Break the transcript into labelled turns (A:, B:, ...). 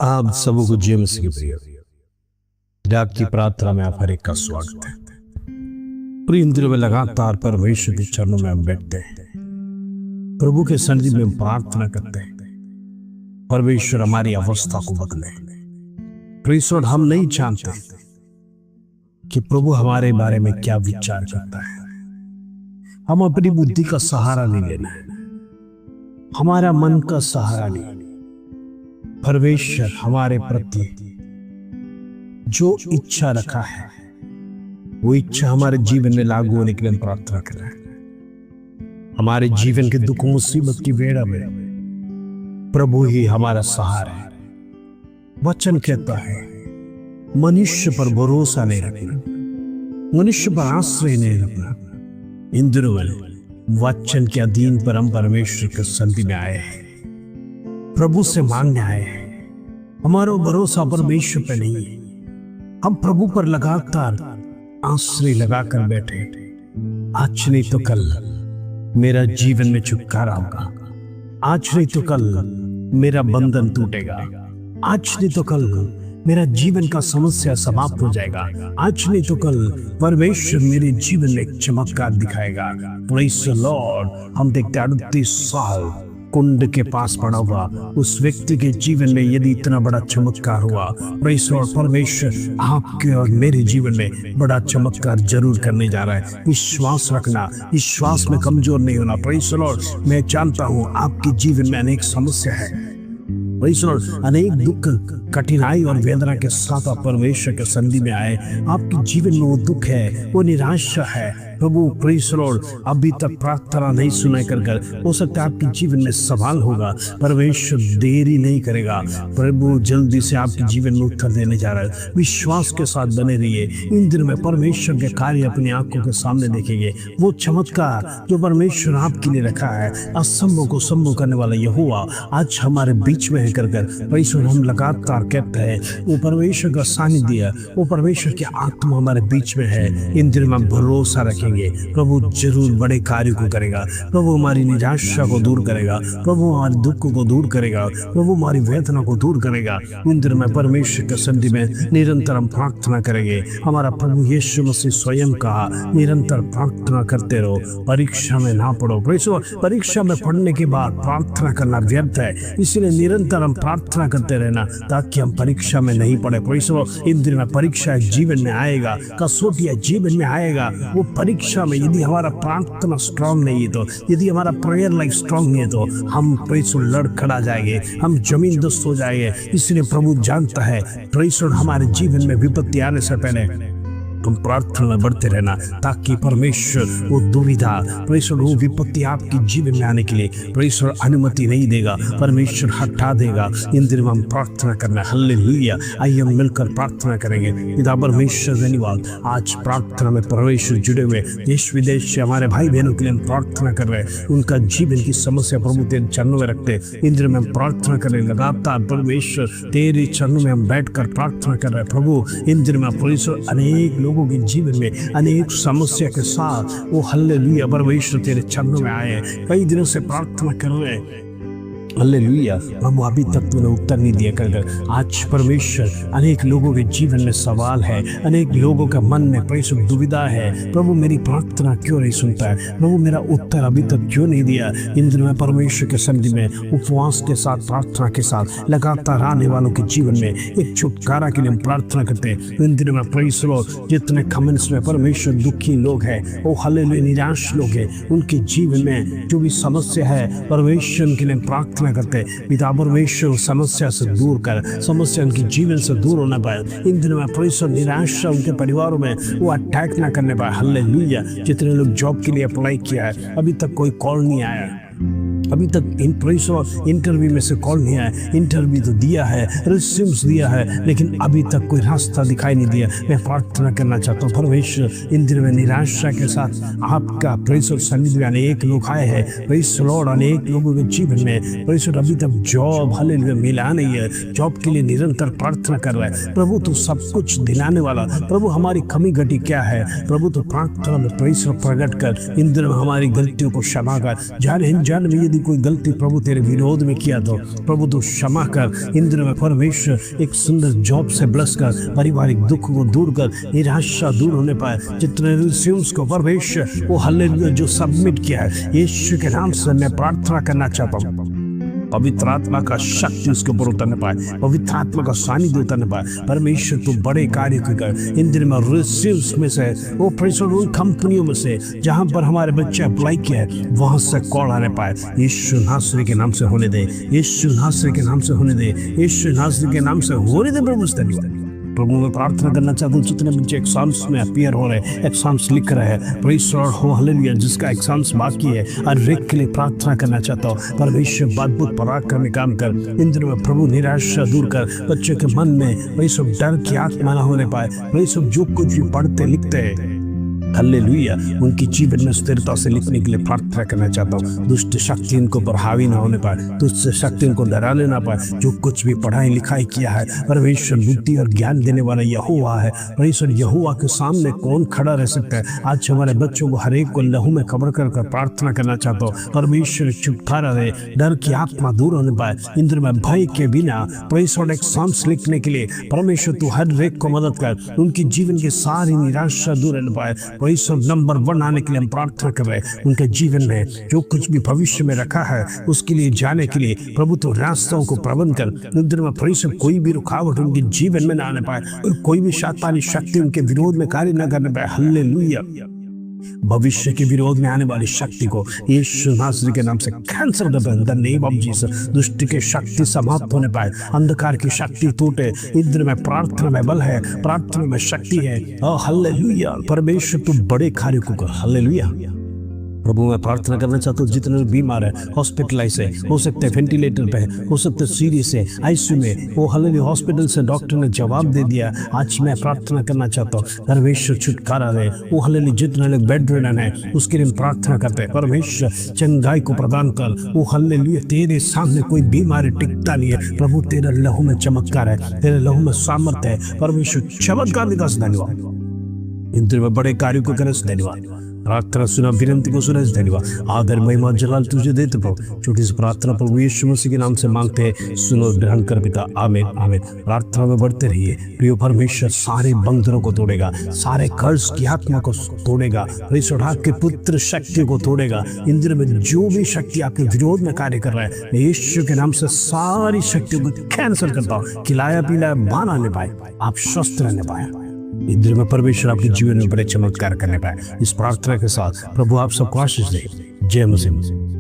A: आप सबको जेम्स की प्रिय डाक की प्रार्थना में आप हर एक का स्वागत है। प्रिय इंद्रियों में लगातार परमेश्वर के चरणों में हम बैठते हैं, प्रभु के सन्निधि में हम प्रार्थना करते हैं। परमेश्वर हमारी अवस्था को बदले। प्रिय, हम नहीं जानते कि प्रभु हमारे बारे में क्या विचार करता है। हम अपनी बुद्धि का सहारा नहीं लेना है, हमारा मन का सहारा नहीं। परमेश्वर हमारे प्रति जो इच्छा रखा है वो इच्छा हमारे जीवन में लागू होने के लिए प्रार्थना कर रहे हैं। हमारे जीवन के दुख मुसीबत की बेड़ा में प्रभु ही हमारा सहारा है। वचन कहता है मनुष्य पर भरोसा नहीं रखना, मनुष्य पर आश्रय नहीं रखना। इन दिनों में वचन के अधीन पर हम परमेश्वर के सन्निधि में आए हैं, प्रभु से मांगने आए हैं। हमारा भरोसा परमेश्वर पे नहीं है, हम प्रभु पर लगातार आश्रय लगाकर बैठे। आज नहीं तो कल मेरा जीवन में छुटकारा होगा, आज नहीं तो कल मेरा बंधन टूटेगा, आज नहीं तो कल मेरा जीवन का समस्या समाप्त हो जाएगा, आज नहीं तो कल परमेश्वर मेरे जीवन में एक चमत्कार दिखाएगा। Praise the Lord. हम देखते 38 साल कुंड के पास पड़ा हुआ उस व्यक्ति के जीवन में यदि इतना बड़ा चमत्कार हुआ, प्रेज़ द लॉर्ड, परमेश्वर आपके और मेरे जीवन में बड़ा चमत्कार जरूर करने जा रहा है। विश्वास रखना, विश्वास में कमजोर नहीं होना। Praise the Lord. मैं जानता हूं आपके जीवन में अनेक समस्या है, प्रेज़ द लॉर्ड, अनेक दुख, कठिनाई और वेदना के साथ आप परमेश्वर के सन्निधि में आए। आपके जीवन में वो दुख है, वो निराशा है। प्रभु प्रेज़ द लॉर्ड अभी तक प्रार्थना नहीं सुनाई कर हो सकता है आपके जीवन में सवाल होगा। परमेश्वर देरी नहीं करेगा, प्रभु जल्दी से आपके जीवन में उत्तर देने जा रहा है। विश्वास के साथ बने रहिए। इन दिनों में परमेश्वर के कार्य अपनी आंखों के सामने देखेंगे। वो चमत्कार जो परमेश्वर आपके लिए रखा है, असंभव को संभव करने वाला यहोवा आज हमारे बीच में है कर परमेश्वर हम लगातार कहते हैं वो परमेश्वर का सानिध्य, वो परमेश्वर की आत्मा हमारे बीच में है। इन दिनों में भरोसा रखेंगे, प्रभु जरूर बड़े कार्य को करेगा। प्रभु हमारी निराशा को दूर करेगा, प्रभु हमारे दुख को दूर करेगा, प्रभु हमारी वेदना को दूर करेगा। इन दिनों में परमेश्वर के सन्निधि में निरंतर हम प्रार्थना करेंगे। हमारा प्रभु यीशु मसीह स्वयं कहा निरंतर प्रार्थना करते रहो, परीक्षा में ना पड़ो। परीक्षा में पढ़ने के बाद प्रार्थना करना व्यर्थ है, इसलिए निरंतर हम प्रार्थना करते रहना ताकि हम परीक्षा में नहीं पड़े। इन दिनों में परीक्षा जीवन में आएगा, कसौटियां जीवन में आएगा। वो परीक्षा में यदि हमारा प्रार्थना स्ट्रांग नहीं है तो, यदि हमारा प्रेयर लाइफ स्ट्रांग नहीं है तो हम प्रेज़ लड़ खड़ा जाएंगे, हम जमीन दोस्त हो जाएंगे। इसलिए प्रभु जानता है प्रेज़ हमारे जीवन में विपत्ति आने से पहले तुम प्रार्थना में बढ़ते रहना ताकि परमेश्वर वो दुविधा, परमेश्वर वो विपत्ति आपके जीवन में आने के लिए परमेश्वर अनुमति नहीं देगा, परमेश्वर हटा देगा। इन दिनों में हम प्रार्थना करना। हालेलुया। आइए हम मिलकर प्रार्थना करेंगे। पिता परमेश्वर धन्यवाद, आज प्रार्थना में परमेश्वर जुड़े हुए देश विदेश से हमारे भाई बहनों के लिए हम प्रार्थना कर रहे हैं। उनका जीवन की समस्या प्रभु तेरे चरणों में रखते इन दिनों में हम प्रार्थना कर रहे हैं। लगातार परमेश्वर तेरे चरणों में हम बैठकर प्रार्थना कर रहे हैं। प्रभु इन दिनों में परमेश्वर अनेक लोगों के जीवन में अनेक समस्या के साथ वो हालेलुया परमेश्वर तेरे चरणों में आए, कई दिनों से प्रार्थना कर रहे हैं। हालेलुया। प्रभु अभी तक तूने उत्तर नहीं दिया कर आज परमेश्वर अनेक लोगों के जीवन में सवाल है, अनेक लोगों के मन में परमेश्वर दुविधा है। प्रभु मेरी प्रार्थना क्यों नहीं सुनता है, प्रभु मेरा उत्तर अभी तक क्यों नहीं दिया। इन दिनों में परमेश्वर के सन्निधि में उपवास के साथ, प्रार्थना के साथ लगातार आने वालों के जीवन में एक छुटकारा के लिए हम प्रार्थना करते हैं। इन दिनों में परमेश्वर जितने कमेंट्स में परमेश्वर दुखी लोग हैं, वो हालेलुया निराश लोग हैं, उनके जीवन में जो भी समस्या है परमेश्वर के लिए प्रार्थना करते पिता परमेश्वर समस्या से दूर कर, समस्या उनके जीवन से दूर होना पाए। इन दिनों में परमेश्वर निराशा उनके परिवारों में वो अटैक ना करने पाए। हालेलुया। जितने लोग जॉब के लिए अप्लाई किया है अभी तक कोई कॉल नहीं आया, अभी तक इंटरव्यू में से कॉल नहीं आया, इंटरव्यू तो दिया है, रिज्यूम्स दिया है, लेकिन अभी तक कोई रास्ता दिखाई नहीं दिया। मैं प्रार्थना करना चाहता हूँ परमेश्वर इन दिनों में निराशा के साथ आपका परमेश्वर सन्निधि में अनेक लोग आए हैं। परमेश्वर लॉर्ड अनेक लोगों के जीवन में परमेश्वर अभी तक जॉब हालेलुया मिला नहीं है, जॉब के लिए निरंतर प्रार्थना कर रहा है। प्रभु तो सब कुछ दिलाने वाला, प्रभु हमारी कमी घटी क्या है, प्रभु तो प्रार्थना में परमेश्वर प्रकट कर इन दिनों हमारी गलतियों को क्षमा कर। जान में यदि कोई गलती प्रभु तेरे विरोध में किया तो प्रभु तू क्षमा कर। इन दिनों में परमेश्वर एक सुंदर जॉब से ब्लेस कर, पारिवारिक दुख को दूर कर, निराशा दूर होने पाए। जितने रिज्यूम्स को परमेश्वर वो हालेलुया जो सबमिट किया है, यीशु के नाम से मैं प्रार्थना करना चाहता हूँ पवित्र आत्मा का शक्ति उसके ऊपर उतरने पाए, पवित्र आत्मा का सानिध्य उतरने पाए। परमेश्वर तू बड़े कार्य कर। इन दिन में रिसीव्स में से वो परमेश्वर उन कंपनियों में से जहां पर हमारे बच्चे अप्लाई किया है वहां से कॉल आने पाए। यीशु नासरी के नाम से होने दे, यीशु नासरी के नाम से होने दे, यीशु नासरी के नाम से होने दे। प्रभु मैं प्रार्थना करना चाहता हूँ जितने बच्चे एग्जाम्स में अपीयर हो रहे हैं, एग्जाम्स लिख रहे हैं, परमेश्वर हो हालेलुया जिसका एग्जाम्स बाकी है हर एक के लिए प्रार्थना करना चाहता हूँ। परमेश्वर अद्भुत पराक्रम में काम कर। इन दिनों में प्रभु निराशा दूर कर, बच्चों के मन में परमेश्वर डर की आत्मा न होने पाए। परमेश्वर जो कुछ भी पढ़ते लिखते हैं हालेलुया उनकी जीवन में स्थिरता से लिखने के लिए प्रार्थना करना चाहता हूँ। दुष्ट शक्ति इनको पर हावी ना होने पाए, दुष्ट शक्ति इनको डराने ना पाए। जो कुछ भी पढ़ाई लिखाई किया है परमेश्वर बुद्धि और ज्ञान देने वाला यहोवा है। परमेश्वर यहोवा के सामने कौन खड़ा रह सकता है। आज हमारे बच्चों को हर एक को लहू में कब्र कर प्रार्थना करना चाहता हूँ। परमेश्वर छुटकारा दे, डर की आत्मा दूर होने पाए। इंद्र में भय के बिना परमेश्वर एग्जाम्स लिखने के लिए परमेश्वर तू हर एक को मदद कर। उनकी जीवन की सारी निराशा दूर होने पाए। परमेश्वर नंबर 1 आने के लिए हम प्रार्थना कर रहे हैं। उनके जीवन में जो कुछ भी भविष्य में रखा है उसके लिए जाने के लिए प्रभु तो रास्तों को प्रबंध कर। निद्र में परमेश्वर कोई भी रुकावट उनके जीवन में ना आने पाए और कोई भी शैतानी शक्ति उनके विरोध में कार्य न करने पाए। हालेलुया भविष्य के विरोध में आने वाली शक्ति को यीशु नासरी के नाम से कैंसल कर द नेम ऑफ जीसस। दुष्ट की शक्ति समाप्त होने पाए, अंधकार की शक्ति टूटे। इंद्र में प्रार्थना में बल है, प्रार्थना में शक्ति है। हालेलुया परमेश्वर तू बड़े कार्य को कर। हालेलुया प्रभु मैं प्रार्थना करना चाहता हूँ जितने लोग बीमार है, हॉस्पिटलाइज है, हो सकते हैं वेंटिलेटर पे है, हो सकते हैं सीरियस है, आईसीयू में, वो हालेलुया हॉस्पिटल से डॉक्टर ने जवाब दे दिया। आज मैं प्रार्थना करना चाहता हूँ परमेश्वर छुटकारा दे। वो हालेलुया जितने लोग बेड रिडन है उसके लिए प्रार्थना करते हैं परमेश्वर चंगाई को प्रदान कर। वो हालेलुया तेरे सामने कोई बीमारी टिकता नहीं है। प्रभु तेरा लहू में चमत्कार है, तेरे लहू में सामर्थ्य है। परमेश्वर चमत्कार विकास धन्यवाद। इन दिनों में बड़े कार्यों को करे धन्यवाद। प्रार्थना सुना, विनती को सुना, धन्यवाद। आदर महिमा जलाल तुझे देते प्रभु। छोटी सी प्रार्थना प्रभु यीशु मसीह के नाम से मांगते हैं, सुनो ग्रहण कर पिता। आमीन आमीन। प्रार्थना में बढ़ते रहिए। प्रिय परमेश्वर सारे बंधनों को तोड़ेगा, सारे कर्ज की आत्मा को तोड़ेगा, परमेश्वर आपके पुत्र शक्ति को तोड़ेगा। इन दिनों में जो भी शक्ति आपके विरोध में कार्य कर रहा है यीशु के नाम से सारी शक्तियों को कैंसिल करता हूँ। खिलाया पिलाया बाना नहीं पाए, आप स्वस्थ रहने पाए। इंद्र में परमेश्वर आपके जीवन में बड़े चमत्कार करने पाए। इस प्रार्थना के साथ प्रभु आप सबको आशीष दे। जय मसीह।